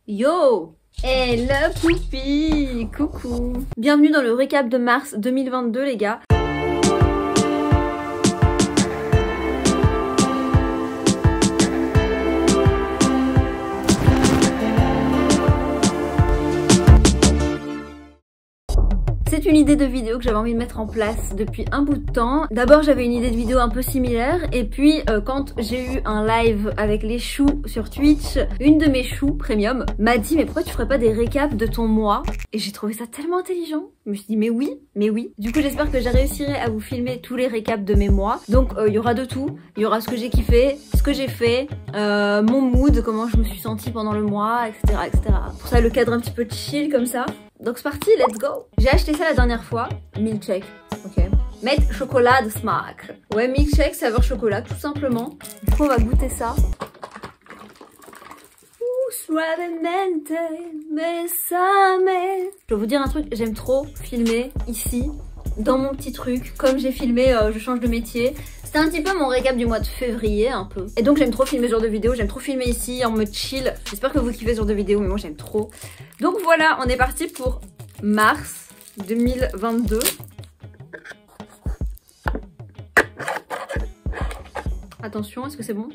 Yo! Hello Poupi! Coucou! Bienvenue dans le récap de mars 2022 les gars. C'est une idée de vidéo que j'avais envie de mettre en place depuis un bout de temps. D'abord j'avais une idée de vidéo un peu similaire et puis quand j'ai eu un live avec les choux sur Twitch, une de mes choux premium m'a dit mais pourquoi tu ferais pas des récaps de ton mois? Et j'ai trouvé ça tellement intelligent. Je me suis dit mais oui. Du coup j'espère que j'ai réussirai à vous filmer tous les récaps de mes mois. Donc il y aura de tout. Il y aura ce que j'ai kiffé, ce que j'ai fait, mon mood, comment je me suis sentie pendant le mois, etc. Pour ça le cadre un petit peu chill comme ça. Donc c'est parti, let's go. J'ai acheté ça la dernière fois, milkshake, ok. Mettre chocolat de smack. Ouais, milkshake, saveur chocolat, tout simplement. Du coup, on va goûter ça. Suavemente, besame. Je vais vous dire un truc, j'aime trop filmer ici, dans mon petit truc. Comme j'ai filmé, je change de métier. C'était un petit peu mon récap du mois de février, un peu. Et donc j'aime trop filmer ce genre de vidéo, j'aime trop filmer ici en mode chill. J'espère que vous kiffez ce genre de vidéo, mais moi j'aime trop. Donc voilà, on est parti pour mars 2022. Attention, est-ce que c'est bon?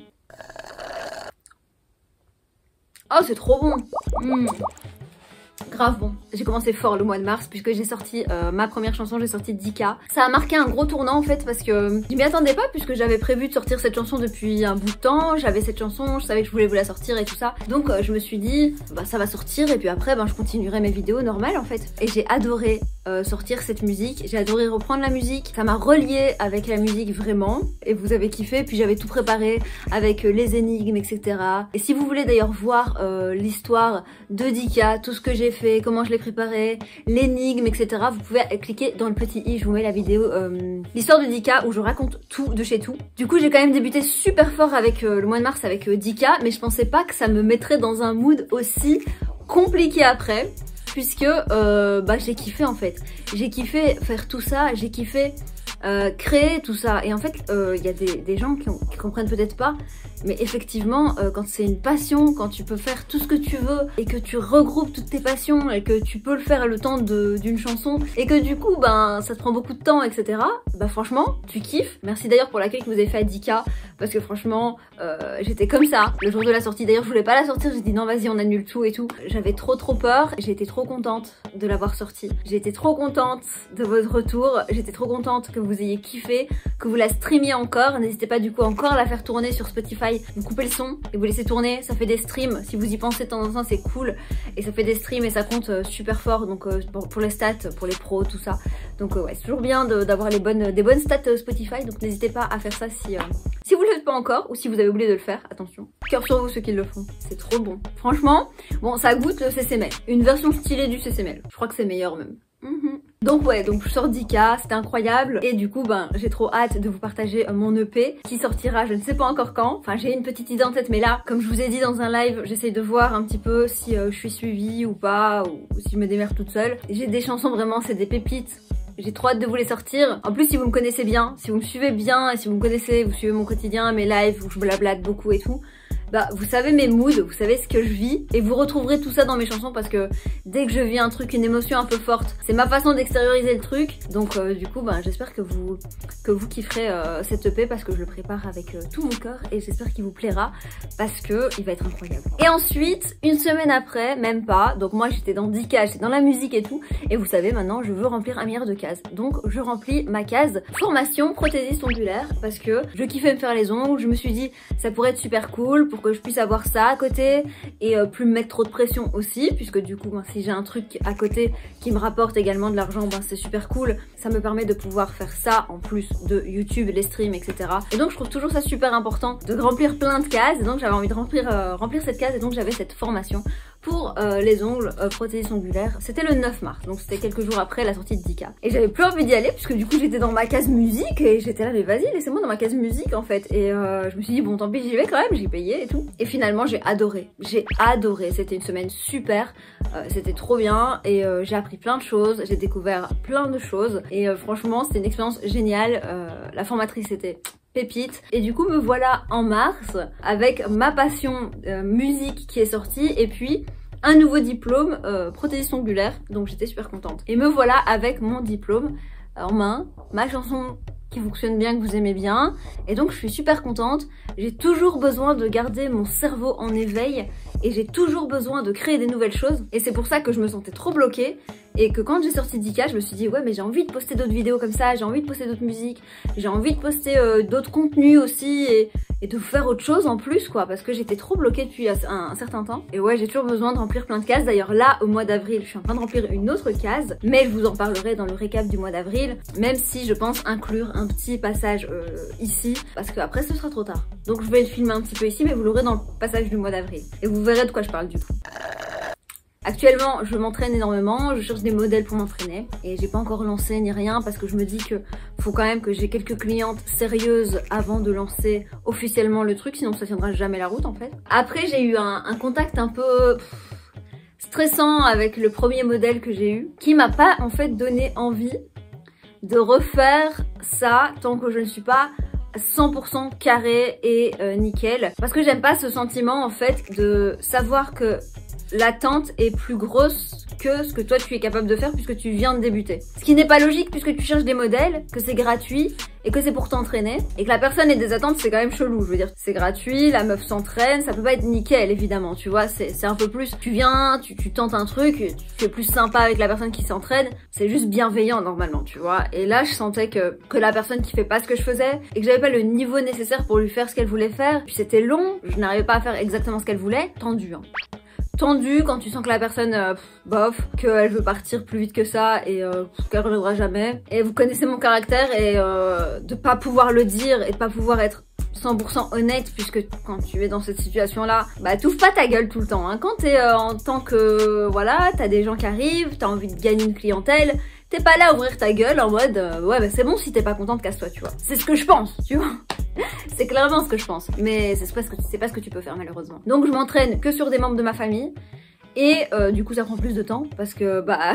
Oh, c'est trop bon. Grave bon. J'ai commencé fort le mois de mars puisque j'ai sorti ma première chanson, j'ai sorti Dika. Ça a marqué un gros tournant en fait parce que je m'y attendais pas puisque j'avais prévu de sortir cette chanson depuis un bout de temps. J'avais cette chanson, je savais que je voulais vous la sortir et tout ça. Donc je me suis dit bah ça va sortir et puis après je continuerai mes vidéos normales en fait. Et j'ai adoré sortir cette musique, j'ai adoré reprendre la musique. Ça m'a relié avec la musique vraiment et vous avez kiffé. Puis j'avais tout préparé avec les énigmes etc. Et si vous voulez d'ailleurs voir l'histoire de Dika, tout ce que j'ai fait, comment je l'ai préparé, l'énigme, etc. Vous pouvez cliquer dans le petit i, je vous mets la vidéo, l'histoire de Dika où je raconte tout de chez tout. Du coup j'ai quand même débuté super fort avec le mois de mars avec Dika, mais je pensais pas que ça me mettrait dans un mood aussi compliqué après, puisque j'ai kiffé en fait. J'ai kiffé faire tout ça, j'ai kiffé créer tout ça. Et en fait il y a des gens qui comprennent peut-être pas, mais effectivement quand c'est une passion, quand tu peux faire tout ce que tu veux et que tu regroupes toutes tes passions et que tu peux le faire le temps d'une chanson et que du coup ça te prend beaucoup de temps etc, franchement tu kiffes. Merci d'ailleurs pour l'accueil que vous avez fait à Dika parce que franchement j'étais comme ça le jour de la sortie. D'ailleurs je voulais pas la sortir, j'ai dit non vas-y on annule tout et tout. J'avais trop peur, j'ai été trop contente de l'avoir sortie. J'ai été trop contente de votre retour, j'étais trop contente que vous ayez kiffé, que vous la streamiez encore. N'hésitez pas du coup encore à la faire tourner sur Spotify. Vous coupez le son et vous laissez tourner, ça fait des streams. Si vous y pensez de temps en temps c'est cool et ça fait des streams et ça compte super fort donc pour les stats, pour les pros, tout ça. Donc ouais, c'est toujours bien d'avoir des bonnes stats Spotify, donc n'hésitez pas à faire ça si vous le faites pas encore ou si vous avez oublié de le faire. Attention, cœur sur vous ceux qui le font, c'est trop bon. Franchement, bon ça goûte le CCML, une version stylée du CCML. Je crois que c'est meilleur même. Donc ouais, donc je sors Dika, c'était incroyable et du coup j'ai trop hâte de vous partager mon EP qui sortira je ne sais pas encore quand. Enfin j'ai une petite idée en tête mais là comme je vous ai dit dans un live j'essaye de voir un petit peu si je suis suivie ou pas ou si je me démerde toute seule. J'ai des chansons vraiment, c'est des pépites. J'ai trop hâte de vous les sortir. En plus si vous me connaissez bien, si vous me suivez bien et si vous me connaissez, vous suivez mon quotidien, mes lives où je blablate beaucoup et tout, vous savez mes moods, vous savez ce que je vis et vous retrouverez tout ça dans mes chansons parce que dès que je vis un truc, une émotion un peu forte, c'est ma façon d'extérioriser le truc. Donc du coup j'espère que vous kifferez cette EP parce que je le prépare avec tout mon cœur et j'espère qu'il vous plaira parce que il va être incroyable. Et ensuite, une semaine après, même pas, donc moi j'étais dans Dika, j'étais dans la musique et tout et vous savez maintenant je veux remplir un milliard de cases. Donc je remplis ma case formation prothésiste ongulaire parce que je kiffais me faire les ongles, je me suis dit ça pourrait être super cool pour que je puisse avoir ça à côté et plus me mettre trop de pression aussi puisque du coup si j'ai un truc à côté qui me rapporte également de l'argent c'est super cool, ça me permet de pouvoir faire ça en plus de YouTube, les streams etc. Et donc je trouve toujours ça super important de remplir plein de cases et donc j'avais envie de remplir cette case et donc j'avais cette formation pour les ongles prothésistes ongulaires. C'était le 9 mars donc c'était quelques jours après la sortie de Dika et j'avais plus envie d'y aller puisque du coup j'étais dans ma case musique et j'étais là mais vas-y laissez-moi dans ma case musique en fait et je me suis dit bon tant pis j'y vais quand même, j'ai payé et tout et finalement j'ai adoré, c'était une semaine super, c'était trop bien et j'ai appris plein de choses, j'ai découvert plein de choses et franchement c'était une expérience géniale. La formatrice était pépite et du coup me voilà en mars avec ma passion musique qui est sortie et puis un nouveau diplôme prothésiste ongulaire, donc j'étais super contente. Et me voilà avec mon diplôme en main, ma chanson qui fonctionne bien, que vous aimez bien, et donc je suis super contente. J'ai toujours besoin de garder mon cerveau en éveil et j'ai toujours besoin de créer des nouvelles choses, et c'est pour ça que je me sentais trop bloquée et que quand j'ai sorti Dika, je me suis dit ouais mais j'ai envie de poster d'autres vidéos comme ça, j'ai envie de poster d'autres musiques, j'ai envie de poster d'autres contenus aussi et de faire autre chose en plus quoi, parce que j'étais trop bloquée depuis un certain temps. Et ouais, j'ai toujours besoin de remplir plein de cases. D'ailleurs là, au mois d'avril, je suis en train de remplir une autre case, mais je vous en parlerai dans le récap du mois d'avril, même si je pense inclure un petit passage ici, parce que après ce sera trop tard. Donc je vais le filmer un petit peu ici, mais vous l'aurez dans le passage du mois d'avril. Et vous verrez de quoi je parle du coup. Actuellement, je m'entraîne énormément, je cherche des modèles pour m'entraîner et j'ai pas encore lancé ni rien parce que je me dis que faut quand même que j'ai quelques clientes sérieuses avant de lancer officiellement le truc, sinon ça tiendra jamais la route en fait. Après, j'ai eu un contact un peu stressant avec le premier modèle que j'ai eu qui m'a pas en fait donné envie de refaire ça tant que je ne suis pas 100% carré et nickel, parce que j'aime pas ce sentiment en fait de savoir que l'attente est plus grosse que ce que toi tu es capable de faire puisque tu viens de débuter. Ce qui n'est pas logique puisque tu cherches des modèles, que c'est gratuit et que c'est pour t'entraîner et que la personne ait des attentes, c'est quand même chelou. Je veux dire, c'est gratuit, la meuf s'entraîne, ça peut pas être nickel évidemment, tu vois, c'est un peu plus, tu viens, tu tentes un truc, tu es plus sympa avec la personne qui s'entraîne, c'est juste bienveillant normalement, tu vois. Et là je sentais que la personne qui fait pas ce que je faisais et que j'avais pas le niveau nécessaire pour lui faire ce qu'elle voulait faire, puis c'était long, je n'arrivais pas à faire exactement ce qu'elle voulait, tendu hein. Tendu quand tu sens que la personne bof, qu'elle veut partir plus vite que ça et qu'elle reviendra jamais. Et vous connaissez mon caractère et de pas pouvoir le dire et de pas pouvoir être 100% honnête, puisque quand tu es dans cette situation là, bah t'ouvres pas ta gueule tout le temps hein. Quand t'es en tant que voilà, t'as des gens qui arrivent, t'as envie de gagner une clientèle, t'es pas là à ouvrir ta gueule en mode ouais bah c'est bon, si t'es pas contente, casse-toi, tu vois. C'est ce que je pense, tu vois. C'est clairement ce que je pense, mais c'est pas ce que tu peux faire malheureusement. Donc je m'entraîne que sur des membres de ma famille et du coup ça prend plus de temps parce que bah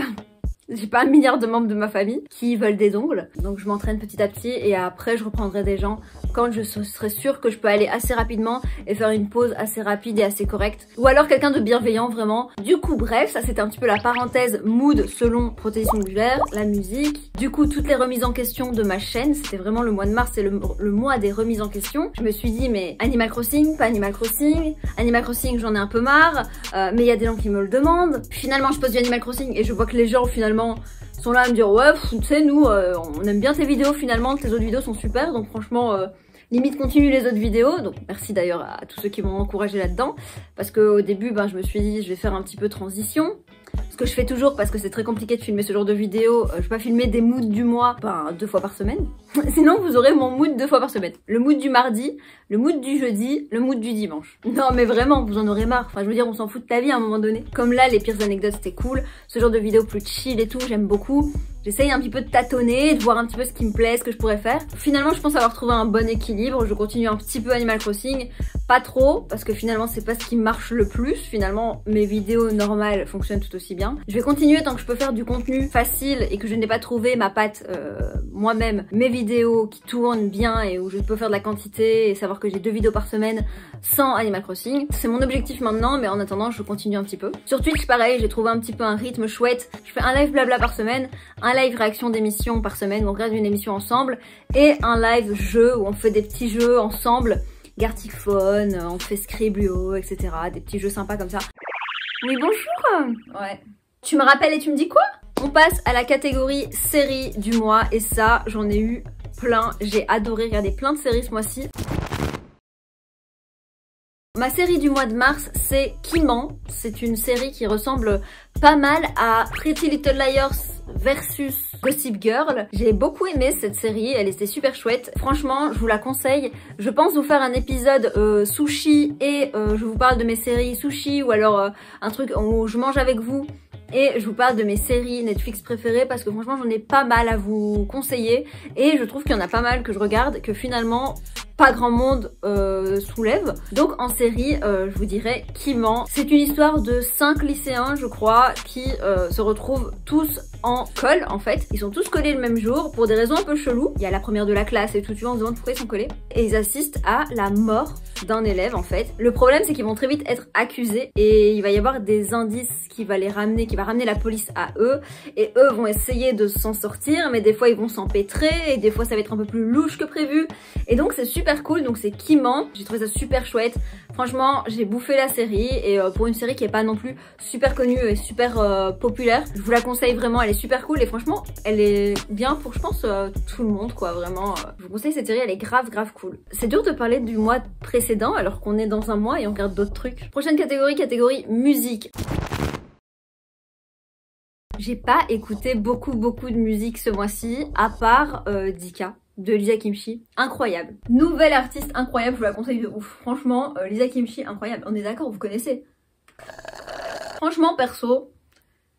j'ai pas 1 milliard de membres de ma famille qui veulent des ongles. Donc je m'entraîne petit à petit et après je reprendrai des gens quand je serai sûre que je peux aller assez rapidement et faire une pause assez rapide et assez correcte. Ou alors quelqu'un de bienveillant vraiment. Du coup bref, ça c'était un petit peu la parenthèse mood selon prothésiste ongulaire, la musique. Du coup toutes les remises en question de ma chaîne, c'était vraiment le mois de mars, c'est le mois des remises en question. Je me suis dit mais Animal Crossing, pas Animal Crossing, Animal Crossing j'en ai un peu marre, mais il y a des gens qui me le demandent. Finalement je pose du Animal Crossing et je vois que les gens finalement sont là à me dire ouais tu sais nous on aime bien tes vidéos finalement, tes autres vidéos sont super, donc franchement limite continue les autres vidéos. Donc merci d'ailleurs à tous ceux qui m'ont encouragé là-dedans, parce qu'au début ben, je me suis dit je vais faire un petit peu transition, ce que je fais toujours parce que c'est très compliqué de filmer ce genre de vidéo. Je vais pas filmer des moods du mois 2 fois par semaine sinon vous aurez mon mood 2 fois par semaine, le mood du mardi, le mood du jeudi, le mood du dimanche. Non mais vraiment vous en aurez marre, enfin je veux dire on s'en fout de ta vie à un moment donné. Comme là les pires anecdotes c'était cool, ce genre de vidéo plus chill et tout j'aime beaucoup. J'essaye un petit peu de tâtonner, de voir un petit peu ce qui me plaît, ce que je pourrais faire. Finalement je pense avoir trouvé un bon équilibre, je continue un petit peu Animal Crossing, pas trop parce que finalement c'est pas ce qui marche le plus. Finalement mes vidéos normales fonctionnent tout aussi bien. Je vais continuer tant que je peux faire du contenu facile et que je n'ai pas trouvé ma patte moi-même, mes vidéos qui tournent bien et où je peux faire de la quantité et savoir que j'ai 2 vidéos par semaine sans Animal Crossing. C'est mon objectif maintenant, mais en attendant je continue un petit peu. Sur Twitch pareil, j'ai trouvé un petit peu un rythme chouette. Je fais un live blabla par semaine, un live réaction d'émission par semaine où on regarde une émission ensemble et un live jeu où on fait des petits jeux ensemble, Gartic-Phone, on fait Scriblio, etc. Des petits jeux sympas comme ça. Oui bonjour. Ouais. Tu me rappelles et tu me dis quoi? On passe à la catégorie série du mois et ça j'en ai eu plein, j'ai adoré regarder plein de séries ce mois-ci. Ma série du mois de mars c'est Qui ment. C'est une série qui ressemble pas mal à Pretty Little Liars versus Gossip Girl. J'ai beaucoup aimé cette série, elle était super chouette. Franchement, je vous la conseille. Je pense vous faire un épisode sushi et je vous parle de mes séries sushi ou alors un truc où je mange avec vous. Et je vous parle de mes séries Netflix préférées parce que franchement j'en ai pas mal à vous conseiller et je trouve qu'il y en a pas mal que je regarde que finalement pas grand monde soulève. Donc en série, je vous dirais Qui ment. C'est une histoire de 5 lycéens, je crois, qui se retrouvent tous en colle en fait. Ils sont tous collés le même jour pour des raisons un peu cheloues. Il y a la première de la classe et tout, tu vois, on se demande pourquoi ils sont collés. Et ils assistent à la mort d'un élève en fait. Le problème c'est qu'ils vont très vite être accusés et il va y avoir des indices qui va ramener la police à eux et eux vont essayer de s'en sortir, mais des fois ils vont s'empêtrer et des fois ça va être un peu plus louche que prévu. Et donc c'est super cool, donc c'est Qui ment. J'ai trouvé ça super chouette. Franchement, j'ai bouffé la série et pour une série qui est pas non plus super connue et super populaire, je vous la conseille vraiment, elle est super cool et franchement, elle est bien pour je pense tout le monde quoi, vraiment. Je vous conseille cette série, elle est grave cool. C'est dur de parler du mois précédent alors qu'on est dans un mois et on regarde d'autres trucs. Prochaine catégorie musique. J'ai pas écouté beaucoup de musique ce mois-ci, à part Dika de Lisa Kimchi, incroyable. Nouvelle artiste incroyable, je vous la conseille de ouf. Franchement, Lisa Kimchi, incroyable. On est d'accord, vous connaissez. Franchement, perso,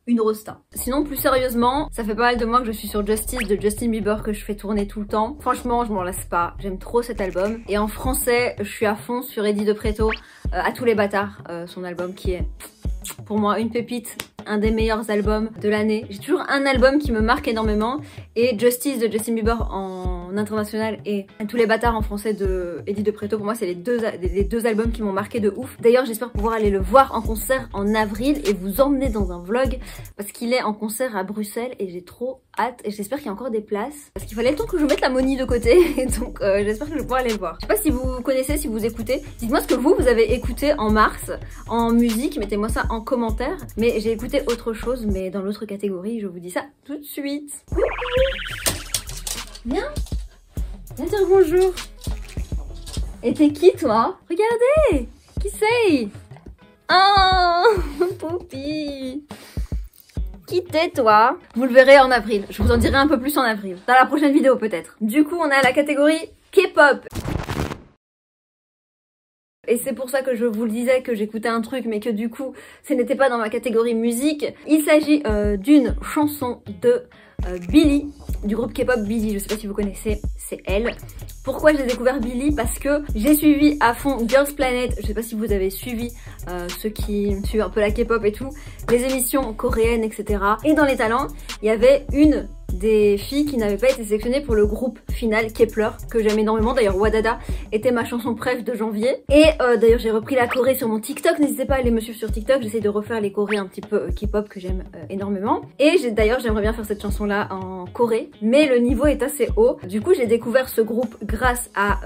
une rosta. Sinon, plus sérieusement, ça fait pas mal de mois que je suis sur Justice de Justin Bieber que je fais tourner tout le temps. Franchement, je m'en lasse pas. J'aime trop cet album. Et en français, je suis à fond sur Eddie de Preto, À tous les bâtards, son album qui est pour moi une pépite, un des meilleurs albums de l'année. J'ai toujours un album qui me marque énormément et Justice de Justin Bieber en international et Tous les bâtards en français de Eddie de Preto, pour moi c'est les deux albums qui m'ont marqué de ouf. D'ailleurs j'espère pouvoir aller le voir en concert en avril et vous emmener dans un vlog parce qu'il est en concert à Bruxelles et j'ai trop hâte et j'espère qu'il y a encore des places parce qu'il fallait le temps que je mette la money de côté et donc j'espère que je vais pouvoir aller le voir. Je sais pas si vous connaissez, si vous écoutez, dites-moi ce que vous avez écouté en mars en musique, mettez-moi ça en commentaire. Mais j'ai écouté autre chose, mais dans l'autre catégorie, je vous dis ça tout de suite. Viens, viens dire bonjour. Et t'es qui toi? Regardez, qui c'est? Oh, Poupie. Qui t'es toi? Vous le verrez en avril, je vous en dirai un peu plus en avril. Dans la prochaine vidéo peut-être. Du coup, on a la catégorie K-pop. Et c'est pour ça que je vous le disais que j'écoutais un truc mais que du coup ce n'était pas dans ma catégorie musique. Il s'agit d'une chanson de Billie, du groupe K-pop Billie, je sais pas si vous connaissez, c'est elle. Pourquoi j'ai découvert Billie? Parce que j'ai suivi à fond Girls Planet, je sais pas si vous avez suivi ceux qui suivent un peu la K-pop et tout, les émissions coréennes etc. Et dans les talents, il y avait une des filles qui n'avaient pas été sélectionnées pour le groupe final Kep1er que j'aime énormément. D'ailleurs Wadada était ma chanson préf de janvier et d'ailleurs j'ai repris la Corée sur mon TikTok, n'hésitez pas à aller me suivre sur TikTok, j'essaie de refaire les Corées un petit peu K-pop que j'aime énormément et d'ailleurs j'aimerais bien faire cette chanson là en Corée mais le niveau est assez haut. Du coup j'ai découvert ce groupe grâce à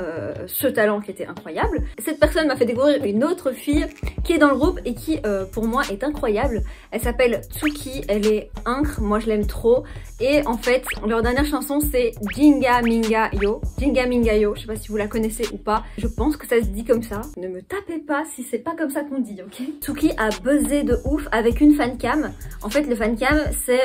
ce talent qui était incroyable. Cette personne m'a fait découvrir une autre fille qui est dans le groupe et qui pour moi est incroyable. Elle s'appelle Tsuki, elle est incre, moi je l'aime trop et en fait leur dernière chanson c'est Jinga Minga Yo. Jinga Minga Yo, je sais pas si vous la connaissez ou pas, je pense que ça se dit comme ça. Ne me tapez pas si c'est pas comme ça qu'on dit, ok? Tsuki a buzzé de ouf avec une fancam. En fait le fancam c'est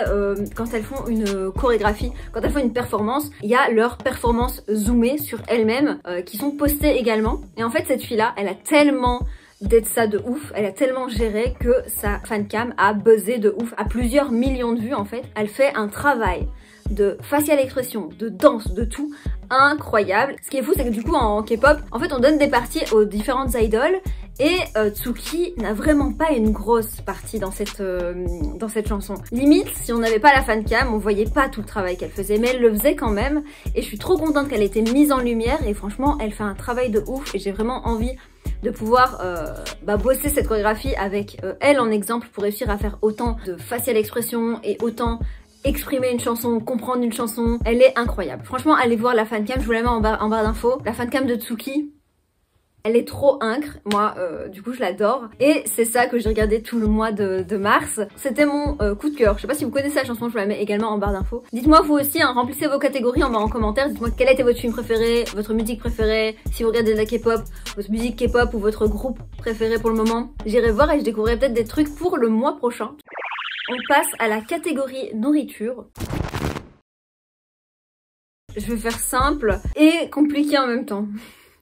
quand elles font une chorégraphie, quand elles font une performance, il y a leurs performances zoomées sur elles-mêmes qui sont postées également. Et en fait cette fille là, elle a tellement d'être ça de ouf, elle a tellement géré que sa fancam a buzzé de ouf, à plusieurs millions de vues en fait. Elle fait un travail de facial expression, de danse, de tout incroyable. Ce qui est fou c'est que du coup en K-pop, en fait on donne des parties aux différentes idoles et Tsuki n'a vraiment pas une grosse partie dans cette chanson. Limite, si on n'avait pas la fancam, on voyait pas tout le travail qu'elle faisait, mais elle le faisait quand même et je suis trop contente qu'elle ait été mise en lumière et franchement elle fait un travail de ouf et j'ai vraiment envie de pouvoir bosser cette chorégraphie avec elle en exemple pour réussir à faire autant de facial expression et autant exprimer une chanson, comprendre une chanson. Elle est incroyable. Franchement, allez voir la fancam, je vous la mets en barre d'infos. La fancam de Tsuki, elle est trop incre. Moi, du coup, je l'adore. Et c'est ça que j'ai regardé tout le mois de mars. C'était mon coup de cœur. Je sais pas si vous connaissez la chanson, je vous la mets également en barre d'infos. Dites-moi vous aussi, hein, remplissez vos catégories en bas en commentaire. Dites-moi quel a été votre film préféré, votre musique préférée, si vous regardez de la K-pop, votre musique K-pop ou votre groupe préféré pour le moment. J'irai voir et je découvrirai peut-être des trucs pour le mois prochain. On passe à la catégorie nourriture. Je vais faire simple et compliqué en même temps.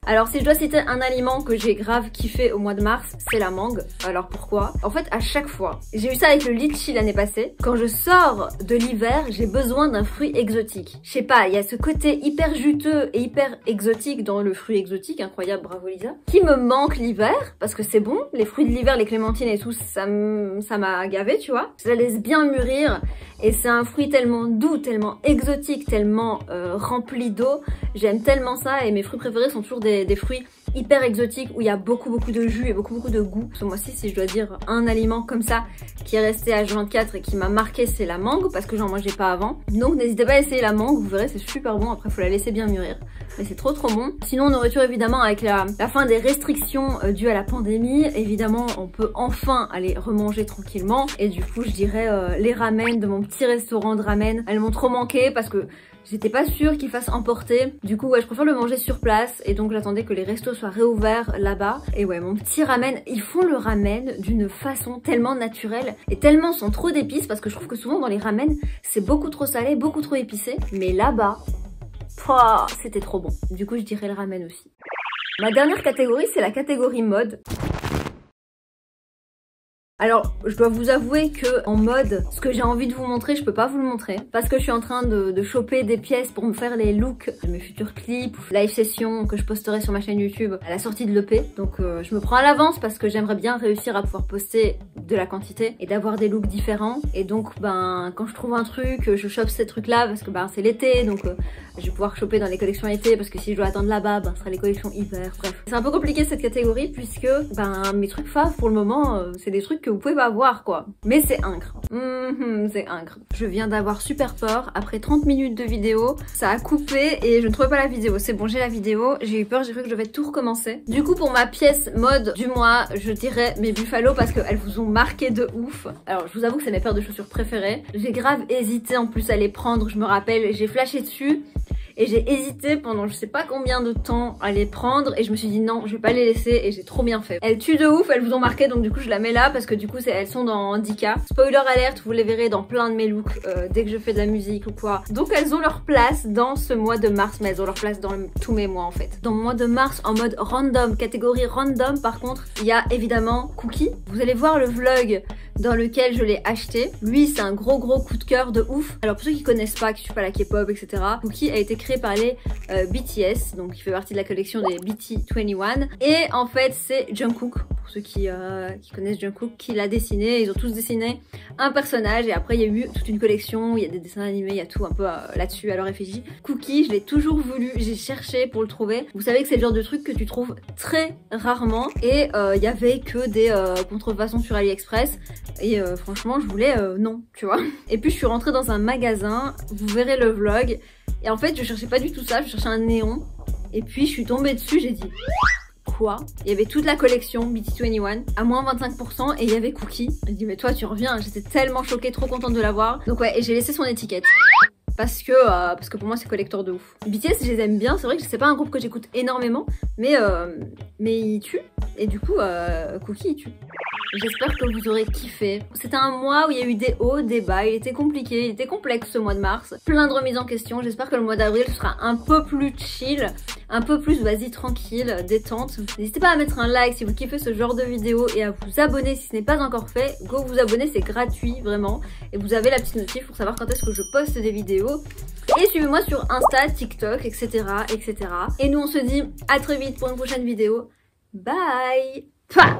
Alors si je dois citer un aliment que j'ai grave kiffé au mois de mars, c'est la mangue. Alors pourquoi? En fait à chaque fois, j'ai eu ça avec le litchi l'année passée, quand je sors de l'hiver, j'ai besoin d'un fruit exotique. Je sais pas, il y a ce côté hyper juteux et hyper exotique dans le fruit exotique, incroyable, bravo Lisa, qui me manque l'hiver, parce que c'est bon, les fruits de l'hiver, les clémentines et tout, ça m'a gavé, tu vois. Ça laisse bien mûrir, et c'est un fruit tellement doux, tellement exotique, tellement rempli d'eau. J'aime tellement ça, et mes fruits préférés sont toujours des fruits hyper exotiques où il y a beaucoup de jus et beaucoup de goût. Ce mois-ci, si je dois dire un aliment comme ça qui est resté à H24 et qui m'a marqué, c'est la mangue, parce que j'en mangeais pas avant. Donc n'hésitez pas à essayer la mangue, vous verrez, c'est super bon. Après, faut la laisser bien mûrir, mais c'est trop bon. Sinon, nourriture évidemment, avec la fin des restrictions dues à la pandémie, évidemment on peut enfin aller remanger tranquillement, et du coup je dirais les ramen de mon petit restaurant de ramen. Elles m'ont trop manqué parce que j'étais pas sûre qu'ils fassent emporter. Du coup ouais, je préfère le manger sur place, et donc j'attendais que les restos soient réouverts là-bas. Et ouais, mon petit ramen, ils font le ramen d'une façon tellement naturelle et tellement sans trop d'épices, parce que je trouve que souvent dans les ramen c'est beaucoup trop salé, beaucoup trop épicé, mais là-bas c'était trop bon. Du coup je dirais le ramen aussi. Ma dernière catégorie, c'est la catégorie mode. Alors, je dois vous avouer que en mode, ce que j'ai envie de vous montrer, je peux pas vous le montrer, parce que je suis en train de choper des pièces pour me faire les looks de mes futurs clips, live sessions que je posterai sur ma chaîne YouTube à la sortie de l'EP. Donc je me prends à l'avance parce que j'aimerais bien réussir à pouvoir poster de la quantité et d'avoir des looks différents. Et donc quand je trouve un truc, je chope ces trucs là parce que c'est l'été, donc je vais pouvoir choper dans les collections été, parce que si je dois attendre là-bas, ce sera les collections hiver, bref. C'est un peu compliqué cette catégorie puisque mes trucs faves pour le moment, c'est des trucs que vous pouvez pas voir quoi. Mais c'est incre. C'est incre. Je viens d'avoir super peur. Après 30 minutes de vidéo, ça a coupé et je ne trouvais pas la vidéo. C'est bon, j'ai la vidéo. J'ai eu peur, j'ai cru que je vais tout recommencer. Du coup, pour ma pièce mode du mois, je dirais mes Buffalo parce qu'elles vous ont marqué de ouf. Alors, je vous avoue que c'est mes paires de chaussures préférées. J'ai grave hésité en plus à les prendre. Je me rappelle, j'ai flashé dessus. Et j'ai hésité pendant je sais pas combien de temps à les prendre, et je me suis dit non, je vais pas les laisser, et j'ai trop bien fait. Elles tuent de ouf, elles vous ont marqué, donc du coup je la mets là parce que du coup elles sont dans 10K. Spoiler alerte, vous les verrez dans plein de mes looks dès que je fais de la musique ou quoi. Donc elles ont leur place dans ce mois de mars, mais elles ont leur place dans tous mes mois en fait. Dans le mois de mars en mode random, catégorie random par contre, il y a évidemment Cookie. Vous allez voir le vlog dans lequel je l'ai acheté. Lui c'est un gros coup de cœur de ouf. Alors pour ceux qui connaissent pas, qui suivent pas la K-pop etc, Cookie a été créé par les BTS, donc il fait partie de la collection des BT21, et en fait c'est Jungkook, pour ceux qui connaissent Jungkook, qui l'a dessiné. Ils ont tous dessiné un personnage, et après il y a eu toute une collection, il y a des dessins animés, il y a tout un peu là-dessus à leur effigie. Cookie, je l'ai toujours voulu, j'ai cherché pour le trouver. Vous savez que c'est le genre de truc que tu trouves très rarement, et il y avait que des contrefaçons sur AliExpress, et franchement je voulais non, tu vois. Et puis je suis rentrée dans un magasin, vous verrez le vlog, et en fait je cherchais pas du tout ça, je cherchais un néon, et puis je suis tombée dessus, j'ai dit quoi? Il y avait toute la collection BT21 à moins 25%, et il y avait Cookie. J'ai dit mais toi tu reviens, j'étais tellement choquée, trop contente de l'avoir. Donc ouais, et j'ai laissé son étiquette. Parce que pour moi c'est collector de ouf. BTS je les aime bien, c'est vrai que c'est pas un groupe que j'écoute énormément, mais ils tuent, et du coup Cookie il tue. J'espère que vous aurez kiffé. C'était un mois où il y a eu des hauts, des bas, il était compliqué, il était complexe ce mois de mars. Plein de remises en question, j'espère que le mois d'avril sera un peu plus chill, un peu plus vas-y tranquille, détente. N'hésitez pas à mettre un like si vous kiffez ce genre de vidéo, et à vous abonner si ce n'est pas encore fait. Go vous abonner, c'est gratuit vraiment, et vous avez la petite notif pour savoir quand est-ce que je poste des vidéos. Et suivez-moi sur Insta, TikTok, etc. etc. Et nous on se dit à très vite pour une prochaine vidéo. Bye. Pah.